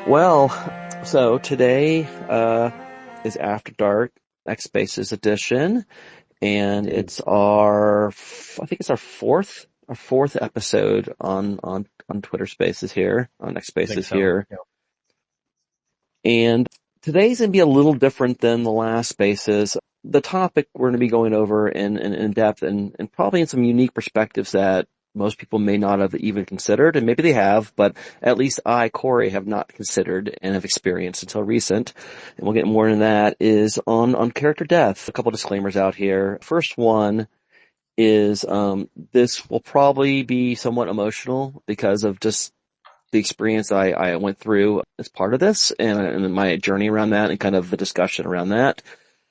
Well, so today is After Dark X Spaces edition, and Indeed. I think it's our fourth episode on Twitter Spaces here, on X I think Spaces so. here. Yeah. And today's gonna be a little different than the last Spaces. The topic we're gonna be going over in depth and probably in some unique perspectives that most people may not have even considered, and maybe they have, but at least I, Corey, have not considered and have experienced until recent. And we'll get more into that, is on character death. A couple disclaimers out here. First one is this will probably be somewhat emotional because of just the experience I went through as part of this and my journey around that and kind of the discussion around that.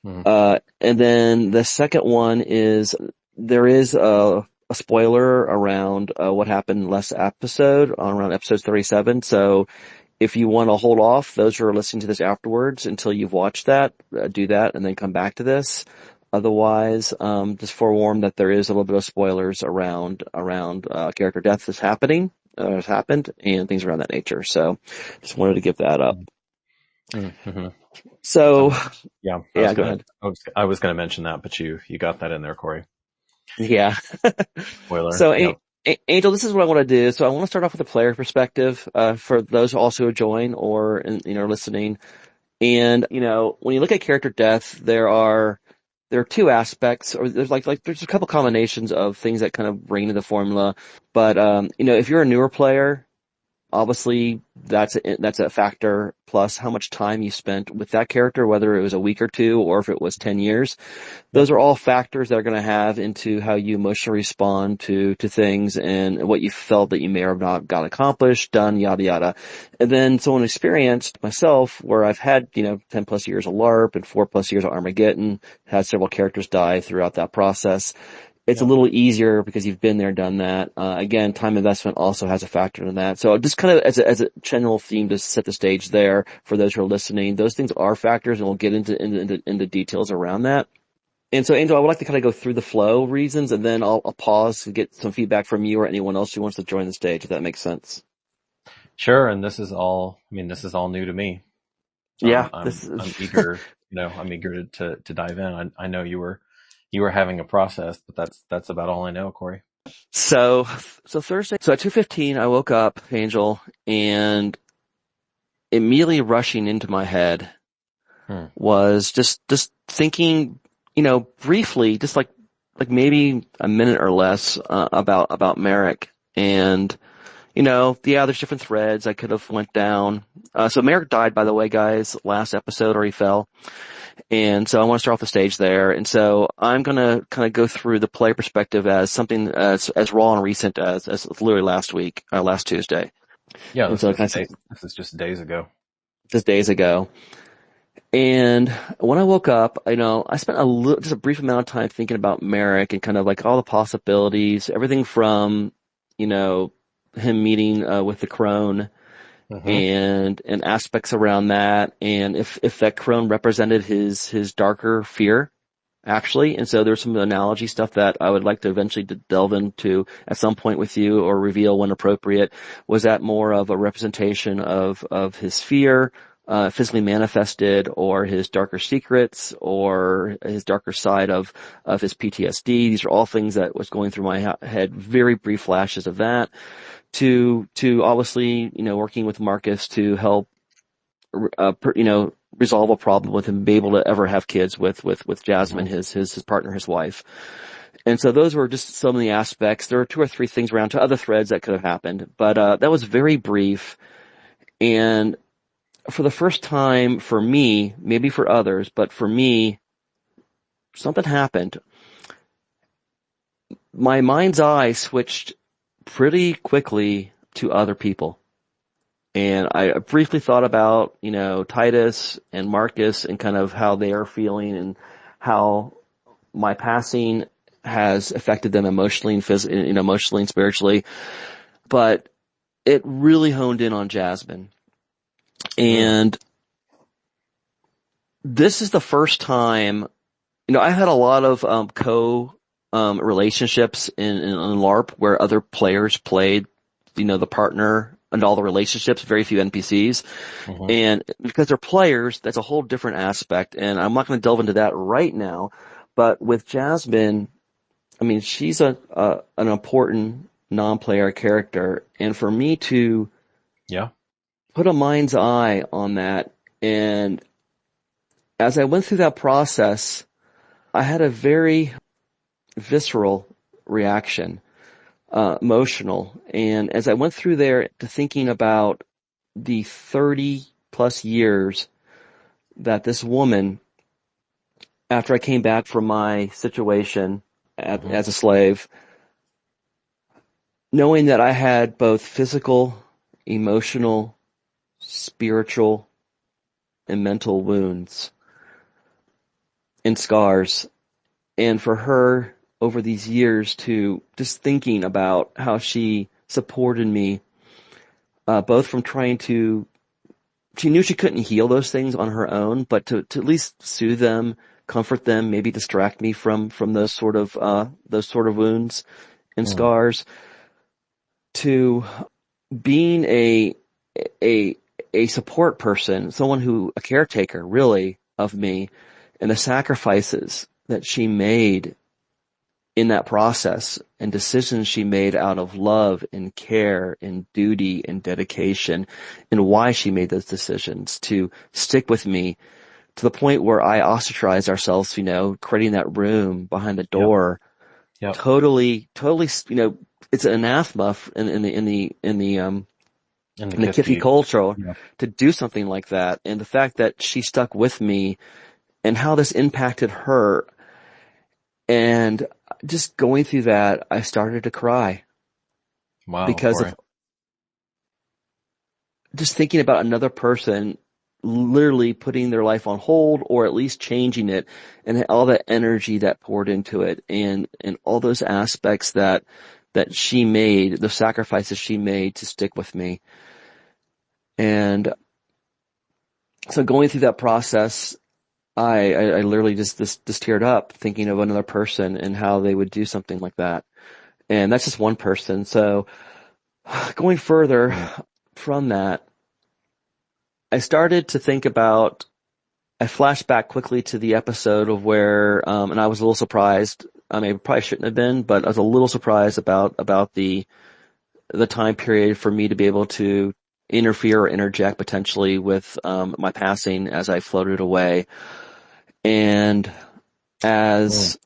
Mhm. And then the second one is there is a spoiler around what happened last episode, on around episode 37. So if you want to hold off, those who are listening to this afterwards until you've watched that, do that and then come back to this. Otherwise, just forewarn that there is a little bit of spoilers around character death has happened, and things around that nature. So, just wanted to give that up. Mm-hmm. So, Yeah, yeah, go ahead. I was gonna mention that, but you got that in there, Corey. Yeah. Spoiler. So, Yeah. Angel, this is what I want to do. So, I want to start off with a player perspective for those who also join or listening. And when you look at character death, there are two aspects, or there's a couple combinations of things that kind of bring into the formula. But if you're a newer player, obviously that's a factor, plus how much time you spent with that character, whether it was a week or two or if it was 10 years. Those Yep. are all factors that are going to have into how you emotionally respond to things and what you felt that you may or have not got accomplished, done, yada yada. And then someone experienced, myself, where I've had 10 plus years of LARP and 4 plus years of Armageddon, had several characters die throughout that process. It's a Yep. little easier because you've been there, done that. Again, time investment also has a factor in that. So just kind of as a general theme to set the stage there for those who are listening, those things are factors, and we'll get into details around that. And so, Angel, I would like to kind of go through the flow reasons, and then I'll pause to get some feedback from you or anyone else who wants to join the stage, if that makes sense. Sure. And this is all new to me. So Yeah, I'm this is I'm eager. I'm eager to dive in. I know you were having a process, but that's about all I know, Corey. so Thursday. So at 2:15, I woke up, Angel, and immediately rushing into my head Hmm. was just thinking, briefly, just like maybe a minute or less, about Merrick. And, yeah, there's different threads I could have went down. So Merrick died, by the way, guys, last episode, or he fell. And so I want to start off the stage there. And so I'm going to kind of go through the player perspective as something as raw and recent as literally last week, last Tuesday. Yeah, And so this is just days ago. just days ago. And when I woke up, I spent just a brief amount of time thinking about Merrick and kind of like all the possibilities, everything from, him meeting, with the crone Mm-hmm. and aspects around that. And if that crone represented his darker fear, actually. And so there's some analogy stuff that I would like to eventually delve into at some point with you or reveal when appropriate. Was that more of a representation of his fear, physically manifested, or his darker secrets, or his darker side of his PTSD? These are all things that was going through my head, very brief flashes of that, to obviously, working with Marcus to help, resolve a problem with him, be able to ever have kids with Jasmine, Mm-hmm. his partner, his wife. And so those were just some of the aspects. There are two or three things around to other threads that could have happened, but, that was very brief. And for the first time for me, maybe for others, but for me, something happened. My mind's eye switched pretty quickly to other people. And I briefly thought about, Titus and Marcus and kind of how they are feeling and how my passing has affected them emotionally and physically, emotionally and spiritually. But it really honed in on Jasmine. Mm. And this is the first time, I had a lot of, relationships in LARP where other players played, the partner, and all the relationships, very few NPCs. Hmm. And because they're players, that's a whole different aspect. And I'm not going to delve into that right now. But with Jasmine, I mean, she's an important non-player character. And for me to Yeah. put a mind's eye on that, and as I went through that process, I had a very visceral reaction, emotional. And as I went through there to thinking about the 30 plus years that this woman, after I came back from my situation Hmm. as a slave, knowing that I had both physical, emotional, spiritual, and mental wounds and scars, and for her over these years to just thinking about how she supported me, both from trying to, she knew she couldn't heal those things on her own, but to at least soothe them, comfort them, maybe distract me from those sort of wounds and Mm. scars, to being a, a support person, a caretaker really of me, and the sacrifices that she made in that process and decisions she made out of love and care and duty and dedication, and why she made those decisions to stick with me to the point where I ostracized ourselves, creating that room behind the Yep. door, Yep. totally, it's an anathema In the in the Kithi Kithi. culture Yeah. to do something like that. And the fact that she stuck with me and how this impacted her, and just going through that, I started to cry Wow, because Corey. of just thinking about another person literally putting their life on hold or at least changing it, and all that energy that poured into it, and all those aspects that she made, the sacrifices she made to stick with me. And so going through that process, I literally just teared up thinking of another person and how they would do something like that. And that's just one person. So going further Mm. from that, I started to think about, I flashed back quickly to the episode of where, and I was a little surprised. I mean, I probably shouldn't have been, but I was a little surprised about the time period for me to be able to interfere or interject potentially with, my passing as I floated away. And Mm. as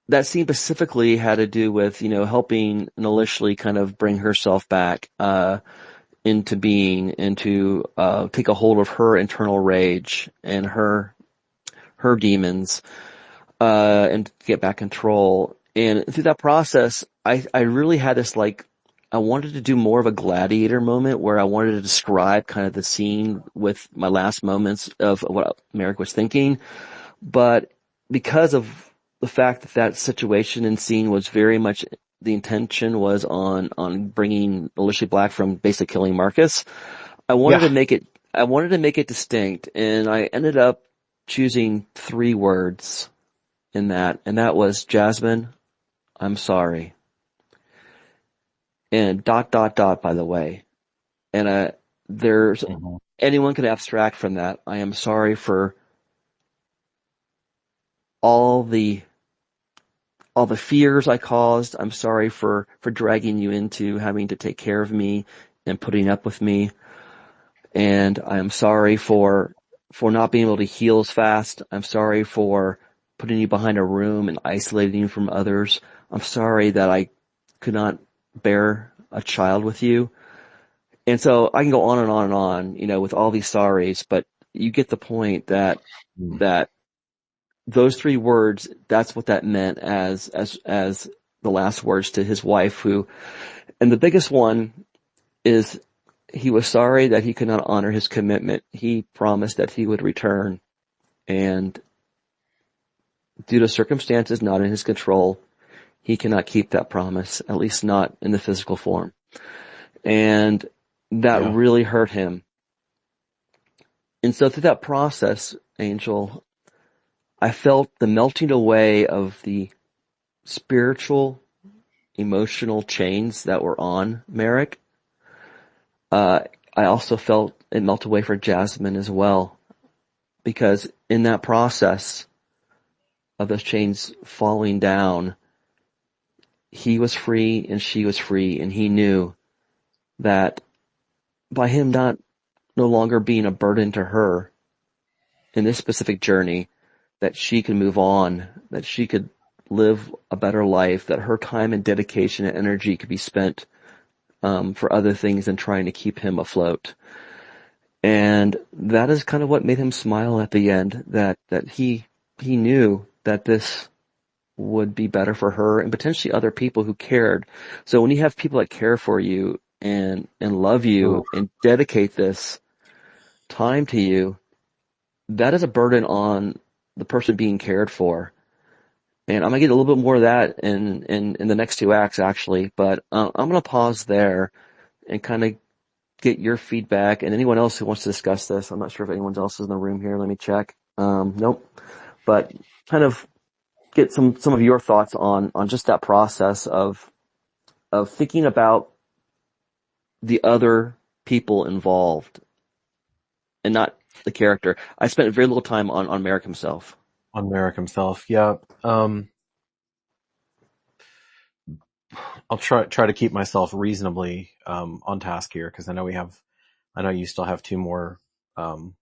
that scene specifically had to do with, helping Nalishli kind of bring herself back, into being, and to, take a hold of her internal rage and her demons, and get back control. And through that process, I really had this, like, I wanted to do more of a gladiator moment where I wanted to describe kind of the scene with my last moments of what Merrick was thinking. But because of the fact that that situation and scene was very much, the intention was on bringing Alicia Black from basically killing Marcus, Yeah. I wanted to make it distinct, and I ended up choosing 3 words in that, and that was, Jasmine, I'm sorry. And dot dot dot, by the way. And there's, Hmm. anyone could abstract from that. I am sorry for all the all the fears I caused. I'm sorry for dragging you into having to take care of me and putting up with me. And I'm sorry for not being able to heal as fast. I'm sorry for putting you behind a room and isolating you from others. I'm sorry that I could not bear a child with you. And so I can go on and on and on, with all these sorries, but you get the point that Mm. that those 3 words, that's what that meant as the last words to his wife, and the biggest one is, he was sorry that he could not honor his commitment. He promised that he would return, and due to circumstances not in his control, he cannot keep that promise, at least not in the physical form. And that Yeah. really hurt him. And so through that process, Angel, I felt the melting away of the spiritual, emotional chains that were on Merrick. Uh, I also felt it melt away for Jasmine as well, because in that process of those chains falling down, he was free and she was free, and he knew that by him not no longer being a burden to her in this specific journey, that she could move on, that she could live a better life, that her time and dedication and energy could be spent for other things than trying to keep him afloat. And that is kind of what made him smile at the end, that he knew that this would be better for her and potentially other people who cared. So when you have people that care for you and love Ooh, you and dedicate this time to you, that is a burden on the person being cared for. And I'm gonna get a little bit more of that in the next two acts actually, but I'm gonna pause there and kind of get your feedback and anyone else who wants to discuss this. I'm not sure if anyone else is in the room here. Let me check. Nope. But kind of get some of your thoughts on just that process of thinking about the other people involved and not the character. I spent very little time on Merrick himself. on Merrick himself. Yeah. I'll try to keep myself reasonably, on task here, because I know you still have um,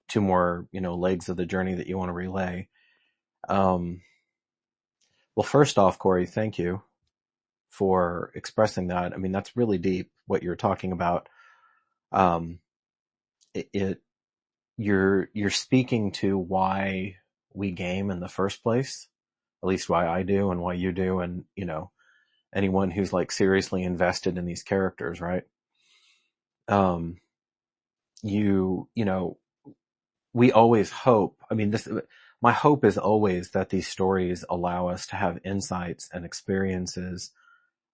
two more, legs of the journey that you want to relay. Um, well, first off, Corey, thank you for expressing that. I mean, that's really deep what you're talking about. Um, it, it you're speaking to why we game in the first place, at least why I do and why you do, and anyone who's like seriously invested in these characters, right? Um, you know, we always hope. I mean, my hope is always that these stories allow us to have insights and experiences,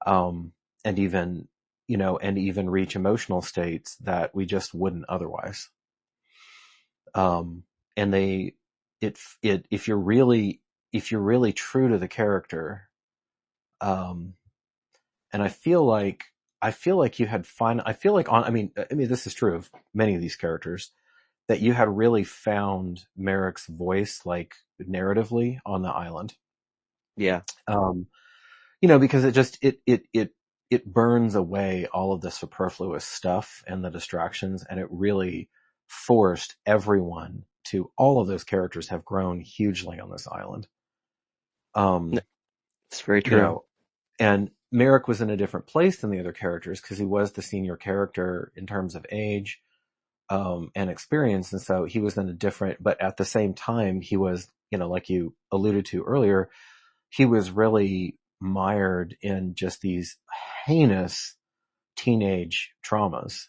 um, and even reach emotional states that we just wouldn't otherwise. Um, and if you're really true to the character, um, and I feel like you had fun. I feel like I mean, this is true of many of these characters, that you had really found Merrick's voice, like, narratively on the island. Yeah. Um, because it burns away all of the superfluous stuff and the distractions, and it really forced everyone to all of those characters have grown hugely on this island. Um, It's very you true. know, and Merrick was in a different place than the other characters because he was the senior character in terms of age, and experience. And so he was in a different, but at the same time, he was, like you alluded to earlier, he was really mired in just these heinous teenage traumas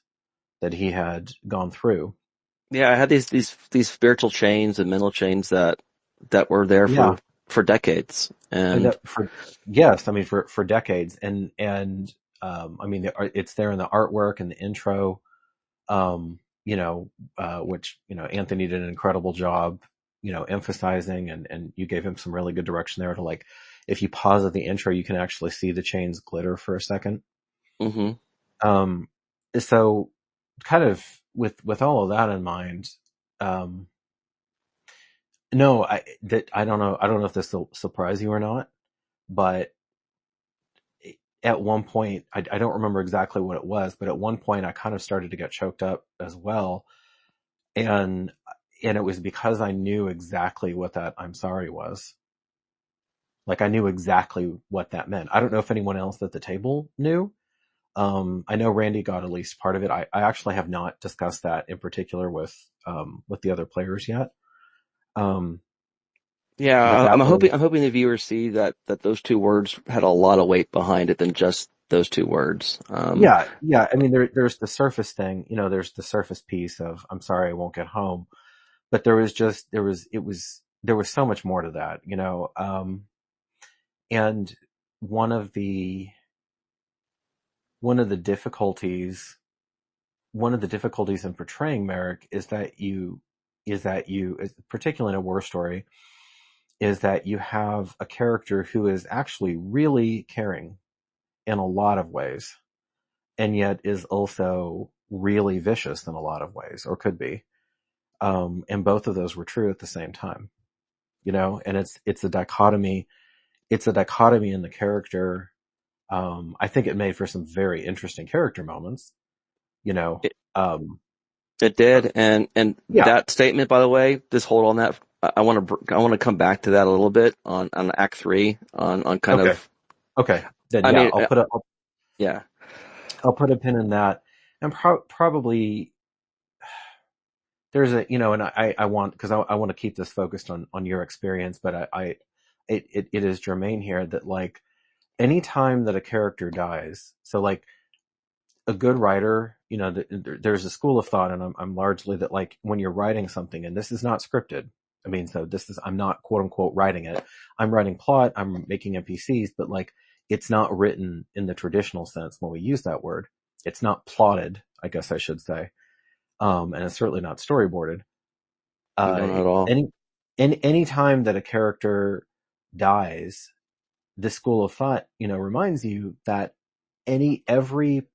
that he had gone through. Yeah, I had these spiritual chains and mental chains that were there Yeah. for decades. And For, yes, I mean, for decades. I mean, it's there in the artwork and the intro, which, Anthony did an incredible job, emphasizing, and you gave him some really good direction there to, like, if you pause at the intro, you can actually see the chains glitter for a second. mhm. Um, so kind of with all of that in mind, um, no, I don't know if this will surprise you or not, but at one point, I don't remember exactly what it was, but at one point I kind of started to get choked up as well. And, and it was because I knew exactly what that I'm sorry was. Like, I knew exactly what that meant. I don't know if anyone else at the table knew. I know Randy got at least part of it. I actually have not discussed that in particular with the other players yet. Um, Yeah, but that was, I'm hoping the viewers see that those two words had a lot of weight behind it than just those two words. yeah, yeah. I mean, there's the surface thing, there's the surface piece of, I'm sorry, I won't get home. But there was so much more to that, and one of the, one of the difficulties, one of the difficulties in portraying Merrick particularly in a war story, is that you have a character who is actually really caring. in a lot of ways, and yet is also really vicious in a lot of ways, or could be. And both of those were true at the same time, and it's a dichotomy. It's a dichotomy in the character. I think it made for some very interesting character moments, you know. It, Um, it did, and yeah. that statement, by the way, just hold on that. I want to come back to that a little bit on Act Three on kind Okay. of. Okay. Then I yeah, mean, yeah, I'll put a pin in that, and probably there's and I want, because I want to keep this focused on your experience, but it is germane here that, like, anytime that a character dies, so like a good writer, there's a school of thought, and I'm largely that, like, when you're writing something, and this is not scripted. I mean, so I'm not quote unquote writing it. I'm writing plot, I'm making NPCs, but like, it's not written in the traditional sense when we use that word. It's not plotted, I guess I should say. And it's certainly not storyboarded. no, Uh, not at all. any time that a character dies, the school of thought, reminds you that every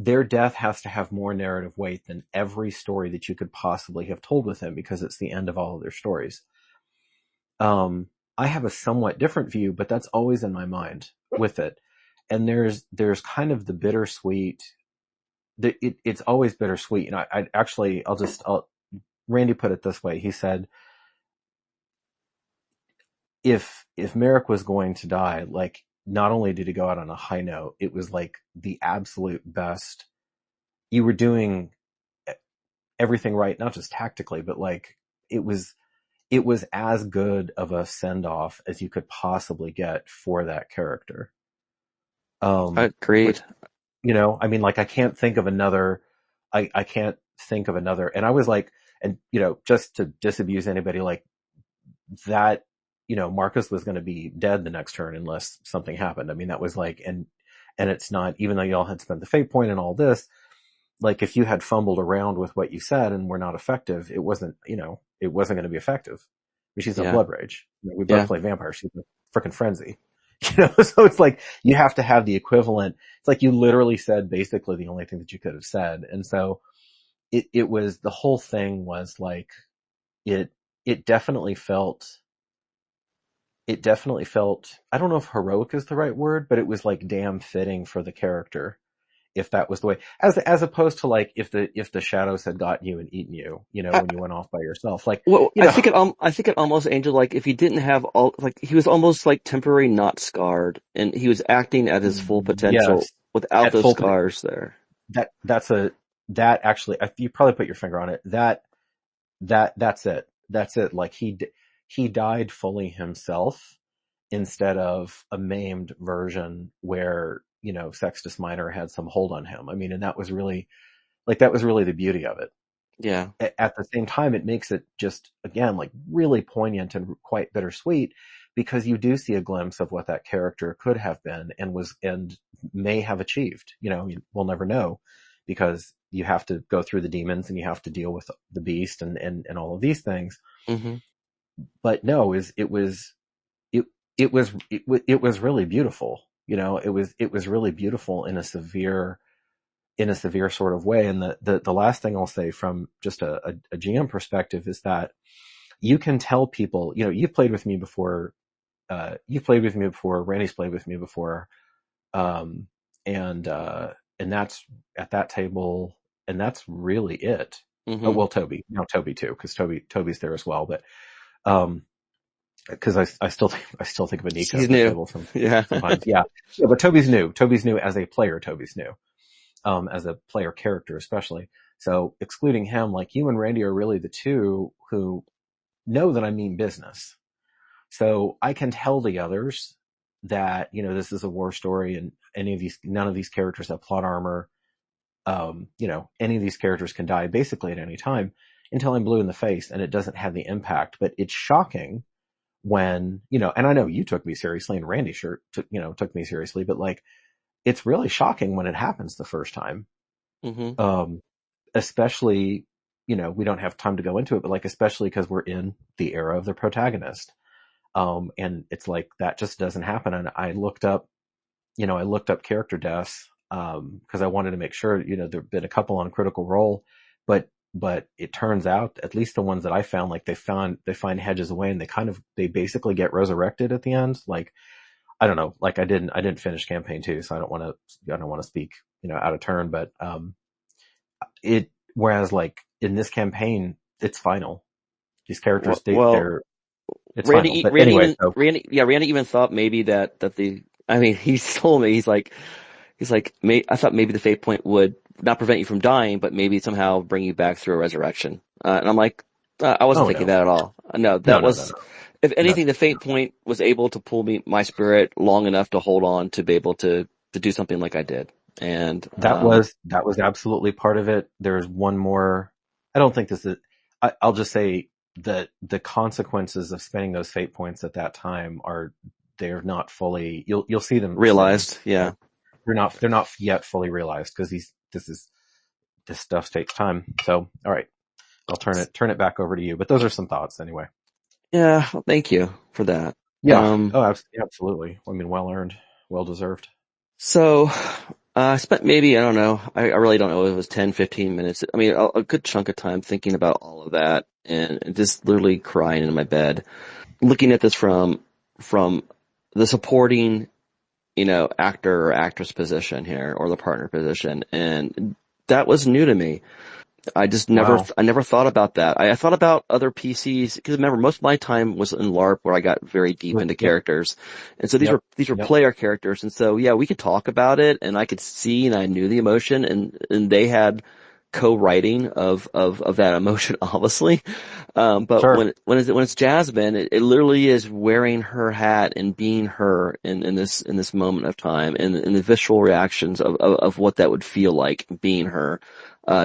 their death has to have more narrative weight than every story that you could possibly have told with them, because it's the end of all of their stories. Um, I have a somewhat different view, but that's always in my mind with it. And there's kind of the bittersweet. It's always bittersweet. And I actually, Randy put it this way. He said, if Merrick was going to die, like, not only did he go out on a high note, it was like the absolute best. You were doing everything right, not just tactically, but like, it was as good of a send off as you could possibly get for that character. I Which, agreed. I mean, like, I can't think of another. And I was like, and just to disabuse anybody, like, that, Marcus was going to be dead the next turn unless something happened. I mean, that was like, and it's not, even though y'all had spent the fate point and all this, like, if you had fumbled around with what you said and were not effective, it wasn't going to be effective. I mean, she's on Yeah, blood rage. We both yeah, play vampire. She's a freaking frenzy. So it's like, you have to have the equivalent. It's like, you literally said basically the only thing that you could have said. And so it was, the whole thing was like, it, it definitely felt, I don't know if heroic is the right word, but it was like damn fitting for the character, if that was the way, as opposed to, like, if the shadows had gotten you and eaten you, I, when you went off by yourself, like, well, you know, I think it almost, Angel, like if he didn't have all, like he was almost like temporary not scarred, and he was acting at his full potential yes, without at those full, scars there. that actually, you probably put your finger on it. That's it. That's it. Like, he died fully himself, instead of a maimed version where, Sextus Minor had some hold on him. I mean, and that was really the beauty of it. Yeah, At the same time, it makes it just, again, like, really poignant and quite bittersweet, because you do see a glimpse of what that character could have been and may have achieved. We'll never know, because you have to go through the demons and you have to deal with the beast and all of these things. hmm, But no, it, it was really beautiful. It was really beautiful in a severe sort of way. And the last thing I'll say from just a GM perspective is that you can tell people, you've played with me before, Randy's played with me before. Um, and that's at that table, and that's really it. Oh, hmm. well, Toby too, because Toby's there as well. But, um, because I still think of Anika He's at the new. table Yeah, sometimes. Yeah. Yeah. But Toby's new. Toby's new as a player. Toby's new. As a player character, especially. So excluding him, like, you and Randy are really the two who know that I mean business. So I can tell the others that, this is a war story, and none of these characters have plot armor. Any of these characters can die basically at any time, until I'm blue in the face and it doesn't have the impact. But it's shocking when, and I know you took me seriously, and Randy sure took me seriously, but, like, it's really shocking when it happens the first time. hmm, Um, Especially, we don't have time to go into it, but, like, especially because we're in the era of the protagonist. And it's like, that just doesn't happen. And I looked up, I looked up character deaths, cause I wanted to make sure, there've been a couple on Critical Role, but it turns out, at least the ones that I found, like they find Hedges away and they basically get resurrected at the end. Like, I don't know, like I didn't finish campaign 2, so I don't want to speak, out of turn, but, whereas like in this campaign, it's final. These characters, Well, it's final. But anyway, so Randy even thought maybe that I mean, he told me, I thought maybe the fate point would not prevent you from dying, but maybe somehow bring you back through a resurrection. And I'm like, I wasn't oh thinking no, that at all. No, no, that no, no, was, no, if no. anything, the fate point was able to pull my spirit long enough to hold on to be able to do something like I did. And, That was absolutely part of it. There's one more. I don't think this is. I'll just say that the consequences of spending those fate points at that time they're not fully. You'll see them soon. realized, yeah. They're not yet fully realized because this stuff takes time. So all right, I'll turn it back over to you. But those are some thoughts anyway. Yeah, well, thank you for that. Yeah. Oh, absolutely. I mean, well earned, well deserved. So, I spent maybe, I don't know, I really don't know, it was 10, 15 minutes. I mean, a good chunk of time thinking about all of that and just literally crying in my bed, looking at this from the supporting, actor or actress position here or the partner position. And that was new to me. Wow. I never thought about that. I thought about other PCs because remember, most of my time was in LARP where I got very deep into Yep. characters. And so Yep. these were Yep. player characters. And so, yeah, we could talk about it and I could see and I knew the emotion and they had co-writing of that emotion, obviously. But Sure. when it's Jasmine, it literally is wearing her hat and being her in this moment of time and the visceral reactions of what that would feel like being her,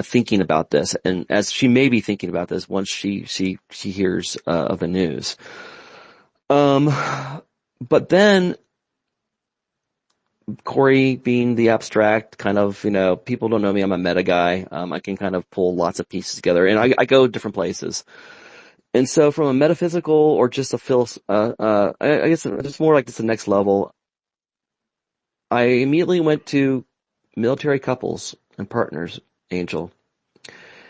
thinking about this. And as she may be thinking about this once she hears, of the news. Um, but then Corey being the abstract kind of, people don't know me. I'm a meta guy. I can kind of pull lots of pieces together and I go different places. And so from a metaphysical or just a I guess just more like just the next level, I immediately went to military couples and partners, Angel,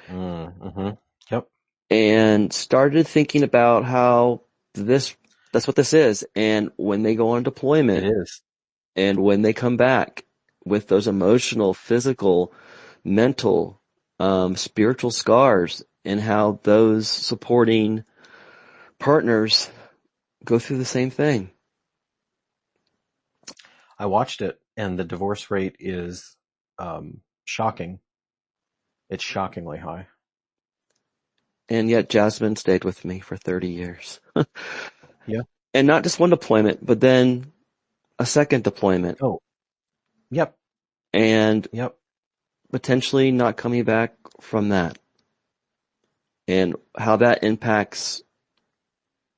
Mm-hmm. Yep. and started thinking about how that's what this is. And when they go on It deployment is. and when they come back with those emotional, physical, mental, spiritual scars and how those supporting partners go through the same thing. I watched it, and the divorce rate is shocking. It's shockingly high. And yet Jasmine stayed with me for 30 years. Yeah. And not just one deployment, but then a second deployment Oh, yep. and Yep. potentially not coming back from that and how that impacts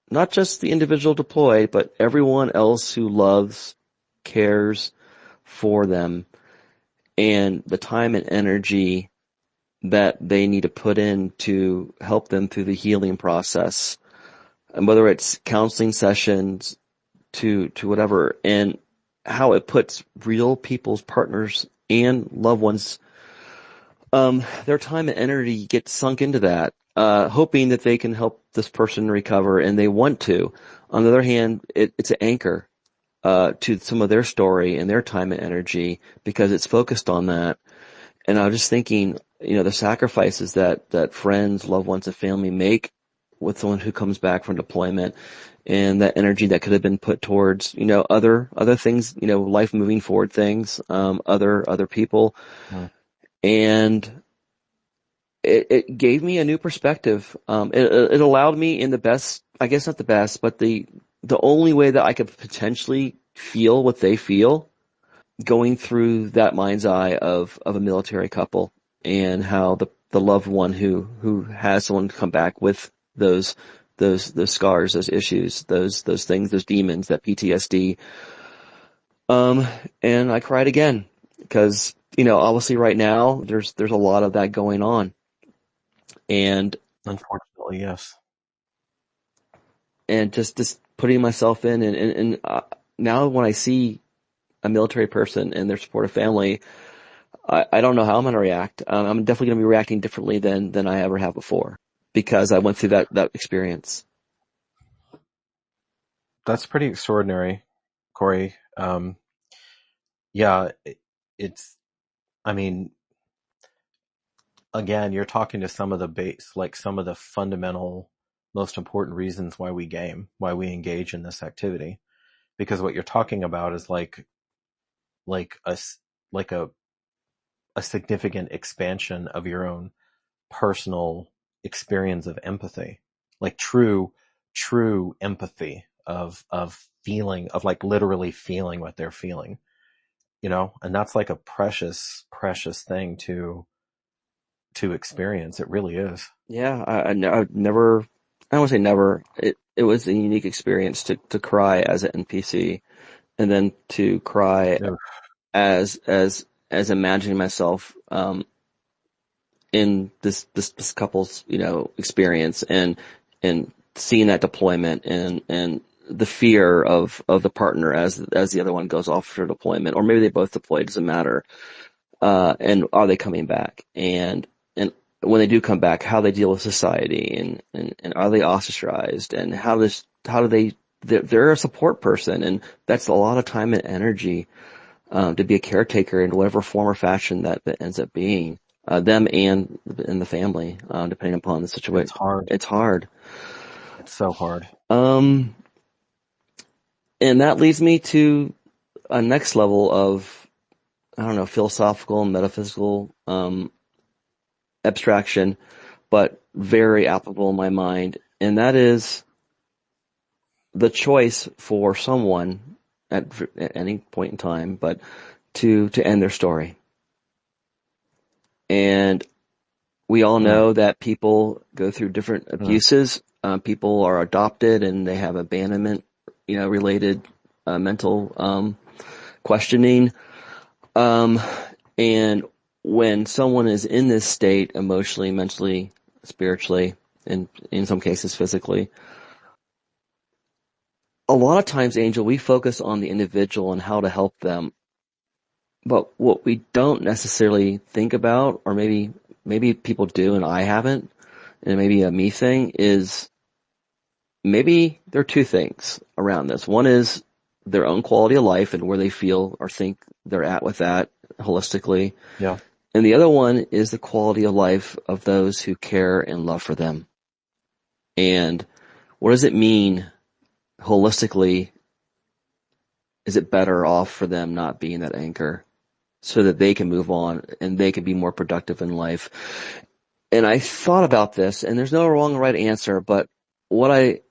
not just the individual deployed, but everyone else who loves, cares for them and the time and energy that they need to put in to help them through the healing process. And whether it's counseling sessions to whatever, and how it puts real people's partners and loved ones, their time and energy gets sunk into that, hoping that they can help this person recover, and they want to. On the other hand, it's an anchor, to some of their story and their time and energy because it's focused on that. And I was just thinking, the sacrifices that friends, loved ones, and family make with someone who comes back from deployment and that energy that could have been put towards, other things, life moving forward things, other people. Mm. And it gave me a new perspective. It allowed me in the best, I guess not the best, but the only way that I could potentially feel what they feel going through that mind's eye of a military couple and how the loved one who has someone come back with those scars, those issues, those things, those demons, that PTSD. Um, and I cried again because, obviously right now there's a lot of that going on. And, Unfortunately, yes. and just putting myself in and now when I see, a military person and their supportive family, I don't know how I'm going to react. I'm definitely going to be reacting differently than I ever have before because I went through that experience. That's pretty extraordinary, Corey. Yeah, it's, I mean, again, you're talking to some of the base, like some of the fundamental, most important reasons why we game, why we engage in this activity. Because what you're talking about is like a, like a significant expansion of your own personal experience of empathy, like true empathy of feeling, of like literally feeling what they're feeling, and that's like a precious thing to experience. It really is. Yeah, I've never, I don't want to say never. It was a unique experience to cry as an NPC and then to cry Ugh. as imagining myself, in this couple's, experience and seeing that deployment and the fear of the partner as the other one goes off for deployment, or maybe they both deploy, it doesn't matter. And are they coming back? And when they do come back, how they deal with society and are they ostracized and how do they, they're a support person and that's a lot of time and energy, to be a caretaker in whatever form or fashion that ends up being, them and the family, depending upon the It's situation. hard. It's hard. It's so hard. Um, and that leads me to a next level of, I don't know, philosophical and metaphysical, abstraction, but very applicable in my mind. And that is the choice for someone at any point in time, but to end their story. And we all Mm, know that people go through different mm. abuses. People are adopted and they have abandonment, related, mental, questioning. Um, and when someone is in this state emotionally, mentally, spiritually, and in some cases physically, a lot of times, Angel, we focus on the individual and how to help them. But what we don't necessarily think about, or maybe people do and I haven't, and maybe a me thing, is maybe there are two things around this. One is their own quality of life and where they feel or think they're at with that holistically. Yeah. And the other one is the quality of life of those who care and love for them. And what does it mean holistically? Is it better off for them not being that anchor so that they can move on and they can be more productive in life? And I thought about this and there's no wrong or right answer, but what I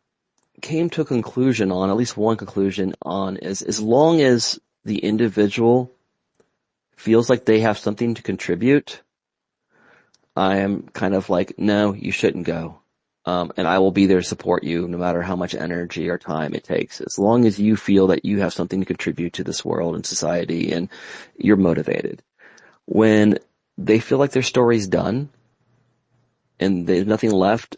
came to a conclusion on, at least one conclusion on, is as long as the individual feels like they have something to contribute, I am kind of like, no, you shouldn't go. And I will be there to support you no matter how much energy or time it takes. As long as you feel that you have something to contribute to this world and society and you're motivated. When they feel like their story's done and there's nothing left,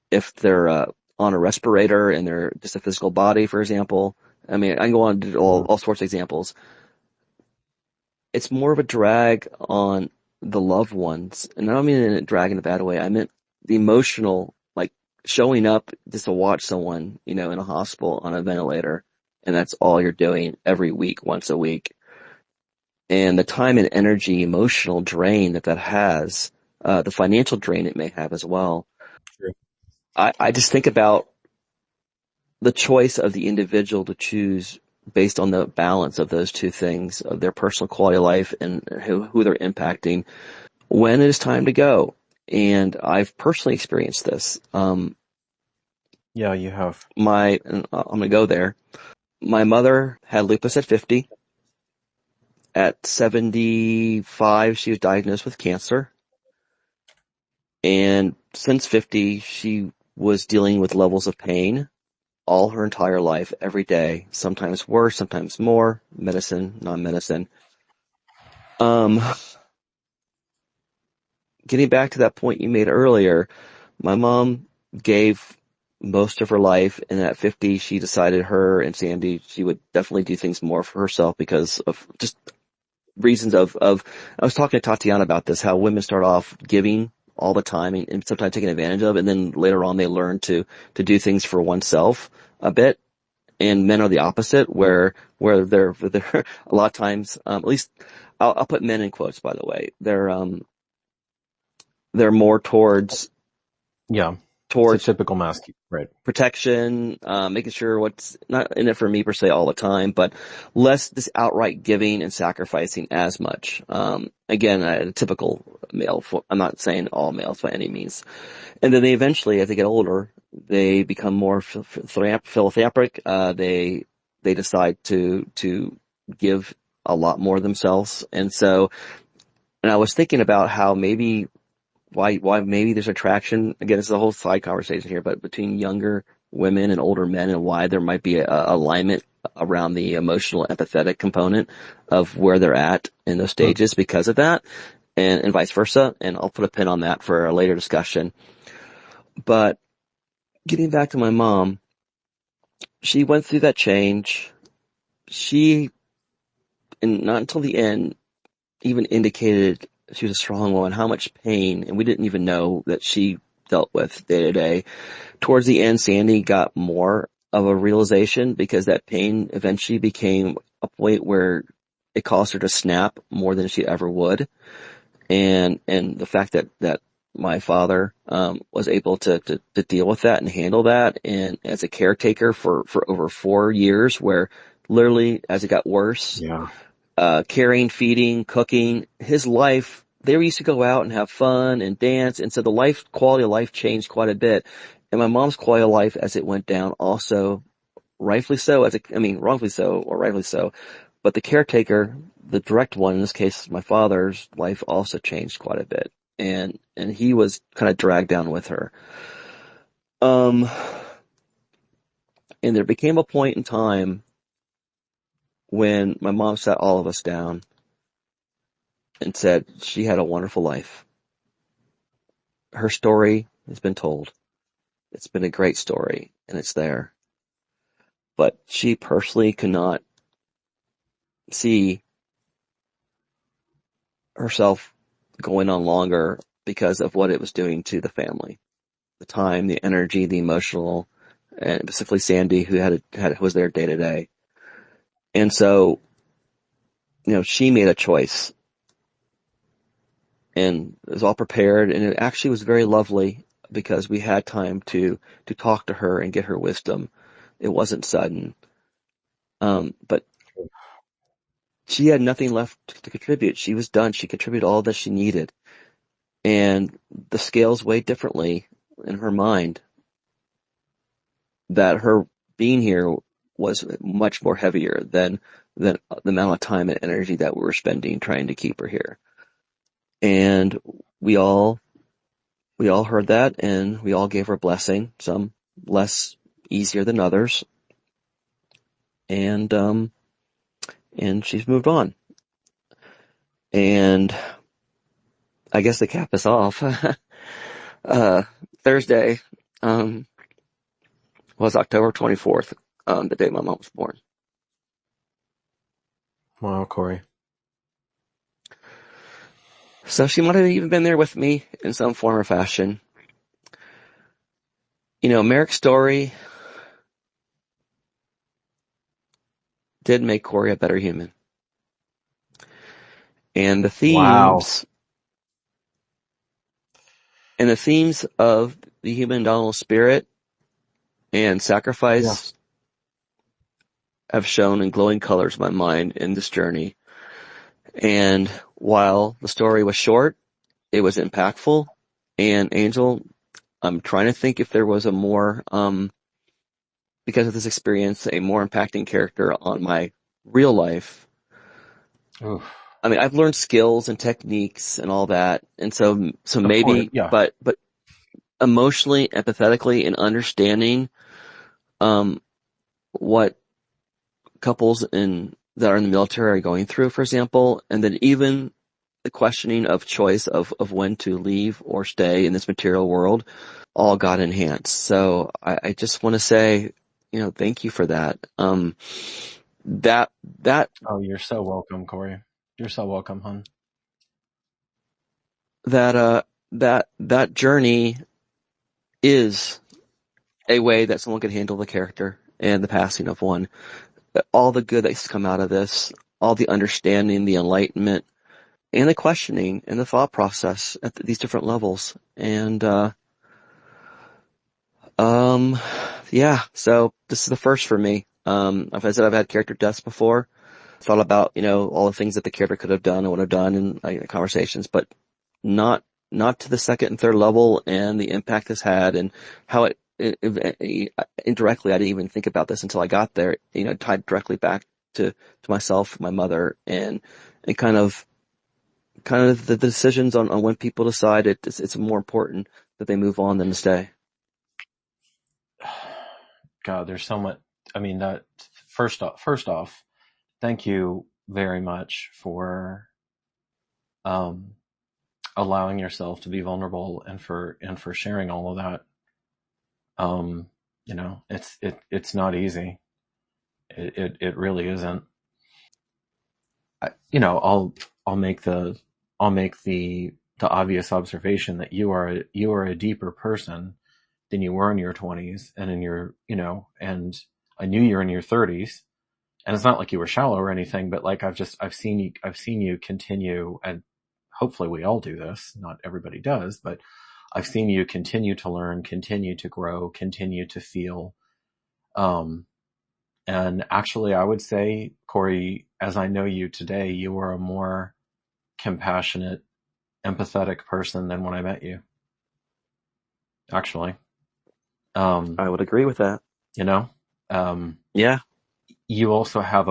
if they're, on a respirator and they're just a physical body, for example, I mean, I can go on to do Mm. all sorts of examples. It's more of a drag on the loved ones. And I don't mean in a drag in a bad way. I meant the emotional, like showing up just to watch someone, in a hospital on a ventilator. And that's all you're doing every week, once a week. And the time and energy, emotional drain that has, the financial drain it may have as well. True. I just think about the choice of the individual to choose based on the balance of those two things, of their personal quality of life and who they're impacting, when it is time to go. And I've personally experienced this. Yeah, you have. And I'm going to go there. My mother had lupus at 50. At 75, she was diagnosed with cancer. And since 50, she was dealing with levels of pain all her entire life, every day, sometimes worse, sometimes more, medicine, non-medicine. Um, Getting back to that point you made earlier, my mom gave most of her life, and at 50 she decided her and Sandy, she would definitely do things more for herself because of just reasons of I was talking to Tatiana about this, how women start off giving all the time and sometimes taken advantage of, and then later on they learn to do things for oneself a bit. And men are the opposite, where they're a lot of times, at least I'll put men in quotes, by the way. They're more Yeah. It's a towards typical masculine, right? protection, making sure what's not in it for me per se all the time, but less this outright giving and sacrificing as much. Again, a typical male. I'm not saying all males by any means. And then they eventually, as they get older, they become more philanthropic. They decide to give a lot more themselves. And I was thinking about how maybe why maybe there's attraction. Again, it's a whole side conversation here, but between younger women and older men, and why there might be a alignment around the emotional empathetic component of where they're at in those Hmm. stages because of that, and vice versa. And I'll put a pin on that for a later discussion. But getting back to my mom, she went through that change. She, and not until the end, even indicated she was a strong woman, how much pain, and we didn't even know that she dealt with day to day. Towards the end, Sandy got more of a realization because that pain eventually became a point where it caused her to snap more than she ever would. And the fact that my father, was able to deal with that and handle that, and as a caretaker for over 4 years, where literally as it got worse, Yeah. caring, feeding, cooking, his life, they used to go out and have fun and dance. And so the quality of life changed quite a bit. And my mom's quality of life as it went down also, rightfully so, wrongfully so or rightfully so. But the caretaker, the direct one, in this case, my father's life also changed quite a bit. And he was kind of dragged down with her. Um, and there became a point in time when my mom sat all of us down and said she had a wonderful life. Her story has been told. It's been a great story, and it's there. But she personally could not see herself going on longer because of what it was doing to the family. The time, the energy, the emotional, and specifically Sandy, who was there day to day. And so, she made a choice, and it was all prepared, and it actually was very lovely because we had time to talk to her and get her wisdom. It wasn't sudden. But she had nothing left to contribute. She was done. She contributed all that she needed. And the scales weighed differently in her mind, that her being here was much more heavier than the amount of time and energy that we were spending trying to keep her here. And we all we all heard that, and we all gave her a blessing, some less easier than others. And she's moved on. And I guess to cap us off, uh, Thursday, um, was October 24th, the day my mom was born. Wow, Corey. So she might have even been there with me in some form or fashion. Merrick's story did make Corey a better human. And the Wow. themes, and the themes of the human Donald spirit and Yeah. sacrifice have shown in glowing colors my mind in this journey. And while the story was short, it was impactful. And Angel, I'm trying to think if there was a more, because of this experience, a more impacting character on my real life. Oof. I mean, I've learned skills and techniques and all that. And so Of course. maybe, Yeah. but emotionally, empathetically, and understanding, um, what couples that are in the military are going through, for example, and then even the questioning of choice of when to leave or stay in this material world. all got enhanced. So I just want to say, thank you for that. That, that, Oh, you're so welcome, Corey. You're so welcome, hon. that, that journey is a way that someone could handle the character and the passing of one. All the good that's come out of this, all the understanding, the enlightenment, and the questioning and the thought process at these different levels. And, um, yeah, so this is the first for me. As I said, I've had character deaths before. Thought about, all the things that the character could have done and would have done in conversations, but not, not to the second and third level and the impact this had and how indirectly, I didn't even think about this until I got there, tied directly back to myself, my mother, and kind of the decisions on when people decide it's more important that they move on than to stay. God, there's so much. I mean, that first off, thank you very much for um, allowing yourself to be vulnerable and for sharing all of that. Um, it's not easy. It really isn't. I'll make the obvious observation that you are a deeper person than you were in your 20s and in your, and I knew you were in your 30s, and it's not like you were shallow or anything, but like I've seen you continue, and hopefully we all do this. Not everybody does, but I've seen you continue to learn, continue to grow, continue to feel. Um, and actually, I would say, Corey, as I know you today, you are a more compassionate, empathetic person than when I met you. Actually, um, I would agree with that. you know, um, Yeah, you also have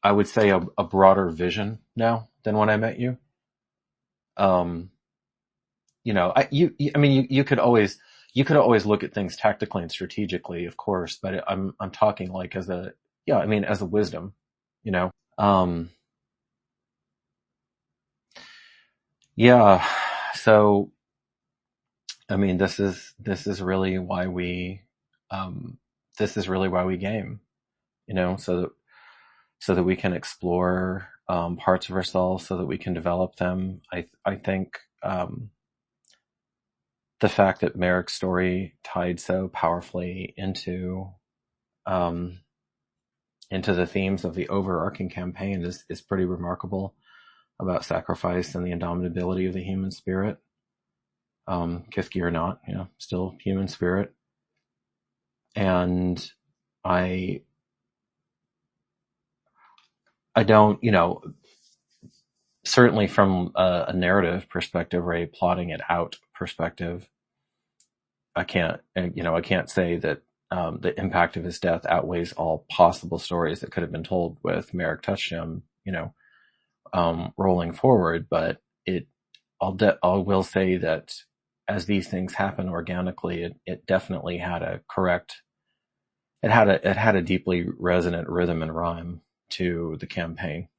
I would say a broader vision now than when I met you. Um, I mean, you could always look at things tactically and strategically, of course, but I'm talking like yeah, I mean, as a wisdom, you know. Um, yeah. So, I mean, um, this is really why we game, so that we can explore parts of ourselves, so that we can develop them. I think the fact that Merrick's story tied so powerfully um, into the themes of the overarching campaign is pretty remarkable, about sacrifice and the indomitability of the human spirit. Kithki or not, still human spirit. And I I don't, certainly from a narrative perspective or a plotting it out perspective, I can't say that the impact of his death outweighs all possible stories that could have been told with Merrick Touchdown, rolling forward. But I will say that as these things happen organically, it definitely had it had a deeply resonant rhythm and rhyme to the campaign.